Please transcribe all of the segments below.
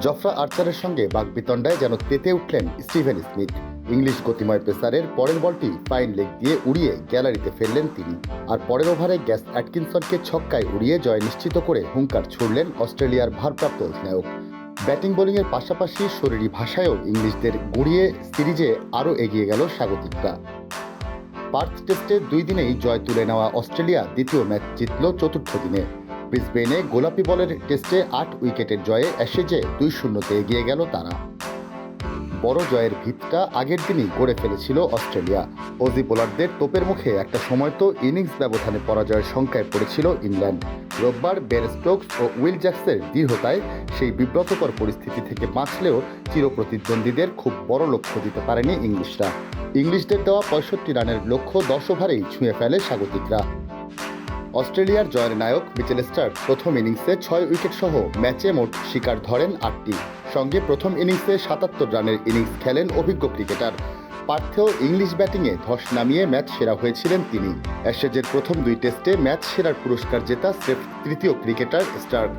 Jofra আর্চারের সঙ্গে বাকবিতণ্ডায় যেন তেতে উঠলেন স্টিভেন স্মিথ। ইংলিশ গতিময় পেসারের পরের বলটি ফাইন লেগ দিয়ে উড়িয়ে গ্যালারিতে ফেললেন তিনি। আর পরের ওভারে গ্যাস অ্যাটকিনসনকে ছক্কায় উড়িয়ে জয় নিশ্চিত করে হুঙ্কার ছুড়লেন অস্ট্রেলিয়ার ভারপ্রাপ্ত অধিনায়ক। ব্যাটিং বোলিংয়ের পাশাপাশি শরীরী ভাষায়ও ইংলিশদের গুঁড়িয়ে সিরিজে আরও এগিয়ে গেল স্বাগতিকরা। পার্থ টেস্টে 2 দিনেই জয় তুলে নেওয়া অস্ট্রেলিয়া দ্বিতীয় ম্যাচ জিতল চতুর্থ দিনে। ব্রিসবেনে গোলাপি বলের টেস্টে 8 উইকেটের জয়ে অ্যাশেজে 2-0 এগিয়ে গেল তারা। বড় জয়ের ভিতটা আগের দিনই গড়ে ফেলেছিল অস্ট্রেলিয়া। অজি বোলারদের তোপের মুখে একটা সময় তো ইনিংস ব্যবধানে পরাজয়ের শঙ্কায় পড়েছিল ইংল্যান্ড। রোববার বেন স্টোকস ও উইল জ্যাক্সের দৃঢ়তায় সেই বিব্রতকর পরিস্থিতি থেকে বাঁচলেও চিরপ্রতিদ্বন্দ্বীদের খুব বড় লক্ষ্য দিতে পারেনি ইংলিশরা। ইংলিশদের দেওয়া 65 রানের লক্ষ্য 10 ওভারেই ছুঁয়ে ফেলে স্বাগতিকরা। অস্ট্রেলিয়ার জয়ের নায়ক মিচেল স্টার্ক প্রথম ইনিংসে 6 উইকেট সহ ম্যাচে মোট শিকার ধরেন 8টি। সঙ্গে প্রথম ইনিংসে 77 রানের ইনিংস খেলেন অভিজ্ঞ ক্রিকেটার। পার্থেও ইংলিশ ব্যাটিংয়ে ধস নামিয়ে ম্যাচ সেরা হয়েছিলেন তিনি। অ্যাশেজের প্রথম 2 টেস্টে ম্যাচ সেরার পুরস্কার জেতা স্রেফ তৃতীয় ক্রিকেটার স্টার্ক।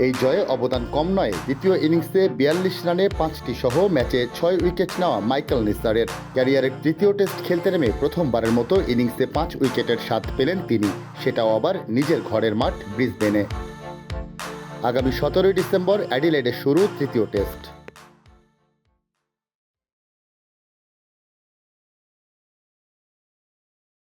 এই জয়ে অবদান কম নয় দ্বিতীয় ইনিংসে 42 রানে 5টি সহ ম্যাচে 6 উইকেট নেওয়া মাইকেল নিসারের। ক্যারিয়ারের তৃতীয় টেস্ট খেলতে নেমে প্রথমবারের মতো ইনিংসে 5 উইকেটের স্বাদ পেলেন তিনি, সেটাও আবার নিজের ঘরের মাঠ ব্রিসবেনে। আগামী 17 ডিসেম্বর অ্যাডিলেডে শুরু তৃতীয় টেস্ট।